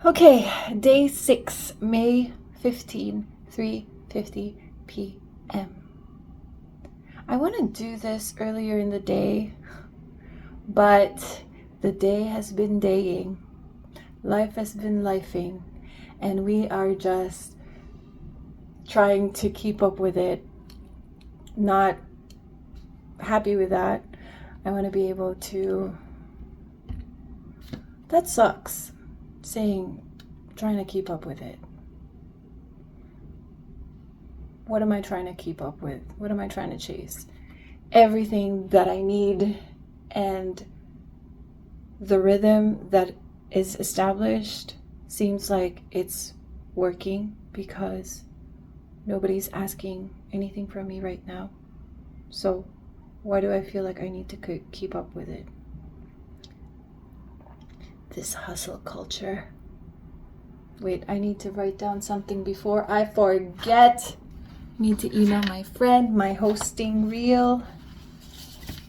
Okay, day 6, May 15, 3:50 p.m. I want to do this earlier in the day, but the day has been daying. Life has been lifing, and we are just trying to keep up with it. Not happy with that. I want to be able to... That sucks. Trying to keep up with it. What am I trying to keep up with? What am I trying to chase? Everything that I need and the rhythm that is established seems like it's working because nobody's asking anything from me right now. So why do I feel like I need to keep up with it? This hustle culture. Wait, I need to write down something before I forget. Need to email my friend, my hosting reel.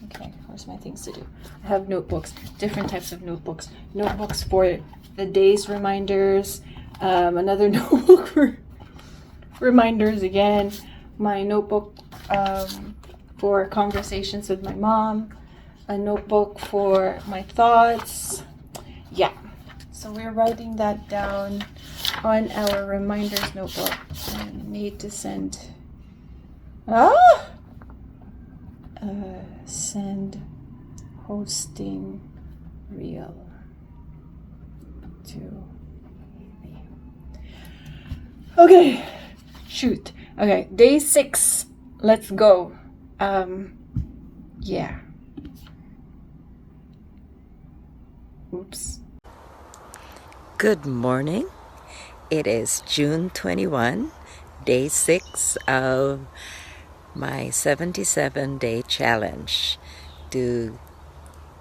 Okay, where's my things to do? I have notebooks, different types of notebooks. Notebooks for the day's reminders. Another notebook for reminders again. My notebook for conversations with my mom. A notebook for my thoughts. Yeah, so we're writing that down on our reminders notebook. I need to send send hosting reel to me. Okay, shoot. Okay, day 6. Let's go. Yeah. Oops. Good morning. It is June 21, day 6 of my 77-day challenge to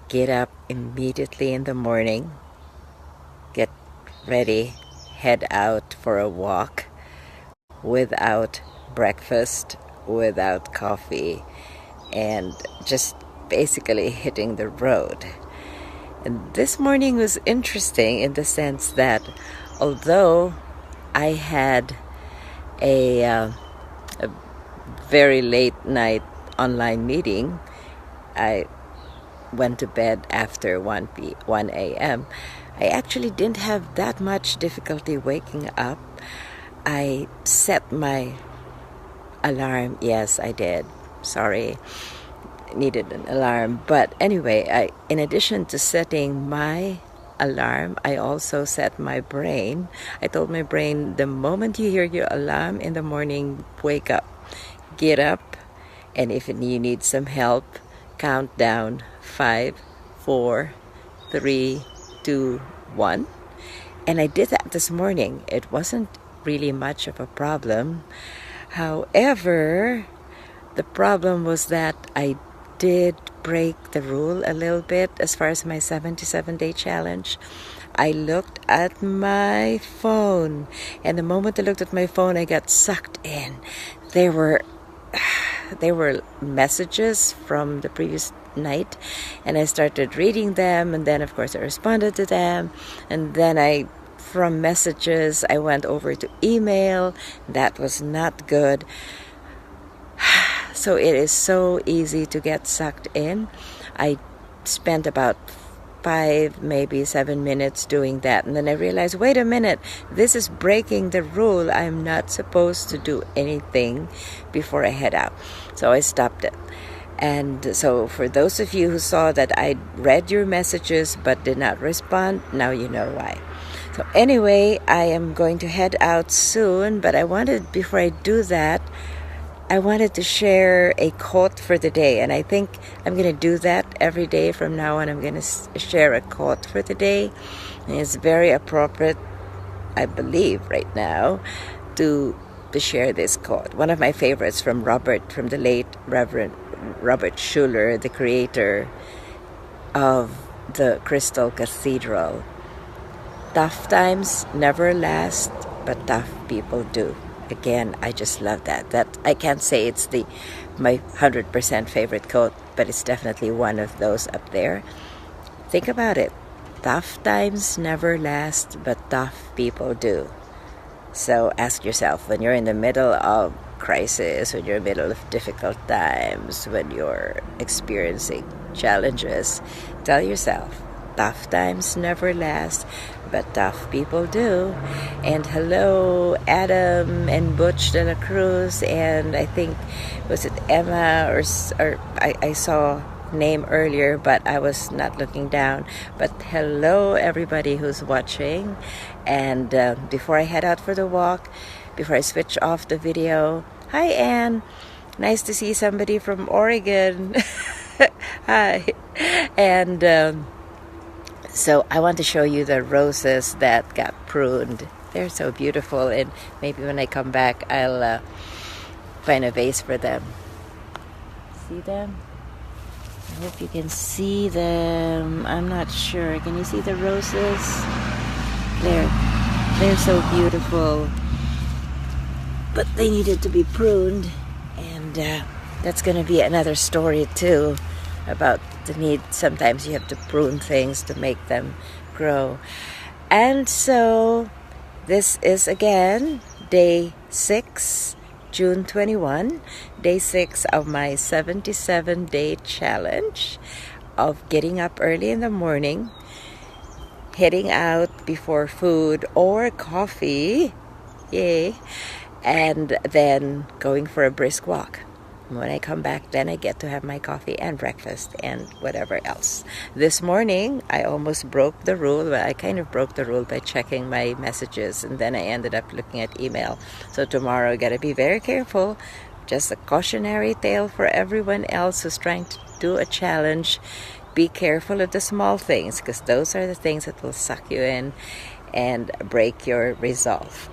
get up immediately in the morning, get ready, head out for a walk without breakfast, without coffee, and just basically hitting the road. And this morning was interesting in the sense that although I had a very late night online meeting, I went to bed after 1 a.m. I actually didn't have that much difficulty waking up. I set my alarm. Yes, I did. Sorry. Needed an alarm, but anyway, in addition to setting my alarm, I also set my brain. I told my brain, the moment you hear your alarm in the morning, wake up, get up, and if you need some help, count down 5, 4, 3, 2, 1. And I did that this morning. It wasn't really much of a problem. However, the problem was that I did break the rule a little bit as far as my 77-day challenge. I looked at my phone, and the moment I looked at my phone, I got sucked in. There were messages from the previous night, and I started reading them, and then of course I responded to them, and then from messages I went over to email. That was not good. So it is so easy to get sucked in. I spent about 5, maybe 7 minutes doing that. And then I realized, wait a minute, this is breaking the rule. I'm not supposed to do anything before I head out. So I stopped it. And so for those of you who saw that I read your messages but did not respond, now you know why. So anyway, I am going to head out soon, but before I do that, I wanted to share a quote for the day, and I think I'm going to do that every day from now on. I'm going to share a quote for the day, and it's very appropriate, I believe, right now, to share this quote. One of my favorites from the late Reverend Robert Schuller, the creator of the Crystal Cathedral. Tough times never last, but tough people do. Again, I just love that. That I can't say it's my 100% favorite quote, but it's definitely one of those up there. Think about it. tough times never last, but tough people do. So ask yourself, when you're in the middle of crisis, when you're in the middle of difficult times, when you're experiencing challenges, tell yourself, tough times never last, but tough people do. And hello, Adam and Butch de la Cruz, and I think, was it Emma, or I saw name earlier, but I was not looking down. But hello, everybody who's watching. And before I head out for the walk, before I switch off the video, hi Anne, nice to see somebody from Oregon. Hi. And so I want to show you the roses that got pruned. They're so beautiful, and maybe when I come back I'll find a vase for them. See them? I hope you can see them. I'm not sure. Can you see the roses? They're so beautiful. But they needed to be pruned. And that's going to be another story too, about the need. Sometimes you have to prune things to make them grow. And so this is again day 6, June 21, day 6 of my 77-day challenge of getting up early in the morning, heading out before food or coffee, yay, and then going for a brisk walk. When I come back, then I get to have my coffee and breakfast and whatever else. This morning, I almost broke the rule. Well, I kind of broke the rule by checking my messages, and then I ended up looking at email. So tomorrow, I got to be very careful. Just a cautionary tale for everyone else who's trying to do a challenge. Be careful of the small things, because those are the things that will suck you in and break your resolve.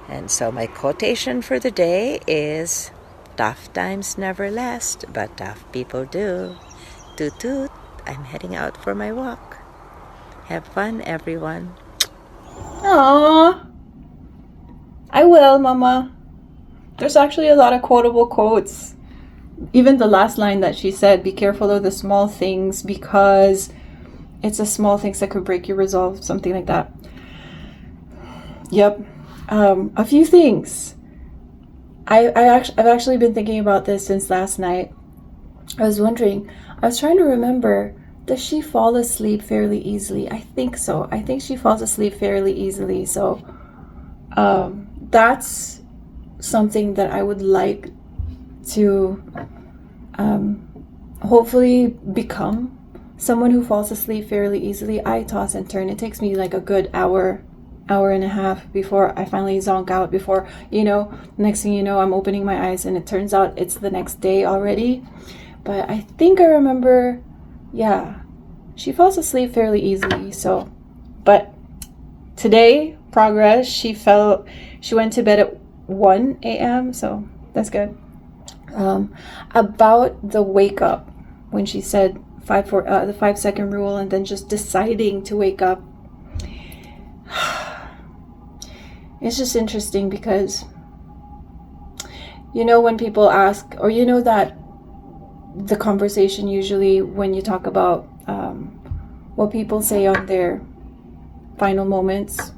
And so my quotation for the day is, tough times never last, but tough people do. Toot toot, I'm heading out for my walk. Have fun, everyone. Aww. I will, Mama. There's actually a lot of quotable quotes. Even the last line that she said, be careful of the small things, because it's the small things that could break your resolve, something like that. Yep. A few things. I've actually been thinking about this since last night. I was trying to remember, does she fall asleep fairly easily? I think so. I think she falls asleep fairly easily. So that's something that I would like to hopefully become someone who falls asleep fairly easily. I toss and turn. It takes me like a good hour and a half before I finally zonk out, before, next thing you know, I'm opening my eyes and it turns out it's the next day already. But I think I remember, yeah, she falls asleep fairly easily. So, but today, progress, she went to bed at 1 a.m. So that's good. About the wake up, when she said the 5-second rule, and then just deciding to wake up. It's just interesting because, when people ask, or that the conversation usually when you talk about what people say on their final moments,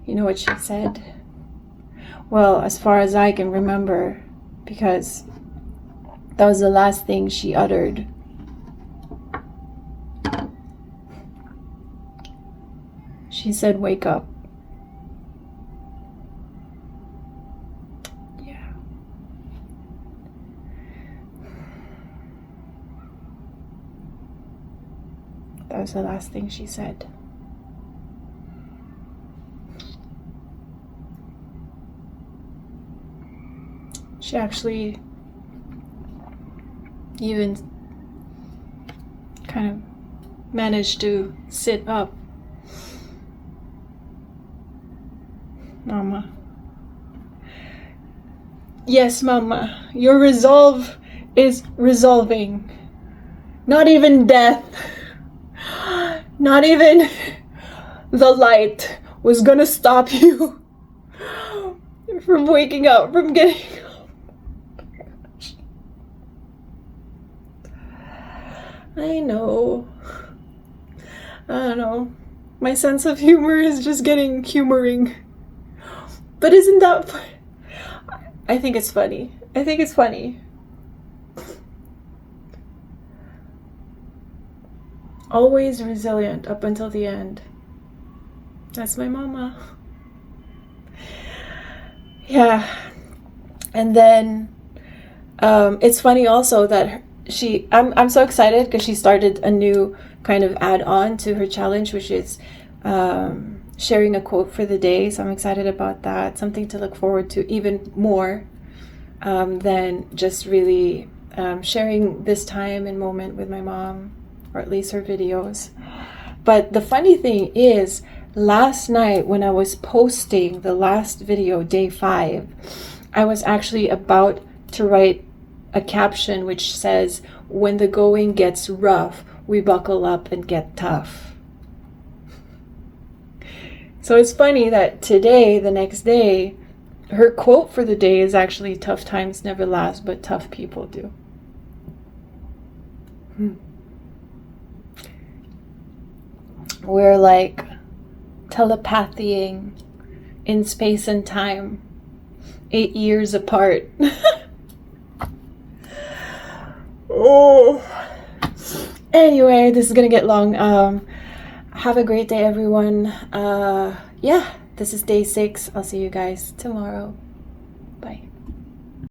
you know what she said? Well, as far as I can remember, because that was the last thing she uttered. She said, wake up. Yeah. That was the last thing she said. She actually even kind of managed to sit up. Mama. Yes, Mama. Your resolve is resolving. Not even death. Not even the light was gonna stop you from waking up, from getting up. I know. I don't know. My sense of humor is just getting humoring. But isn't that I think it's funny. I think it's funny. Always resilient up until the end. That's my mama. Yeah. And then it's funny also that I'm so excited because she started a new kind of add-on to her challenge, which is sharing a quote for the day. So I'm excited about that. Something to look forward to even more than just really sharing this time and moment with my mom, or at least her videos. But the funny thing is, last night when I was posting the last video, day 5, I was actually about to write a caption which says, "When the going gets rough, we buckle up and get tough." So it's funny that today, the next day, her quote for the day is actually, "Tough times never last, but tough people do." We're like telepathying in space and time, 8 years apart. Oh. Anyway, this is gonna get long. Have a great day, everyone. Yeah, this is day 6. I'll see you guys tomorrow.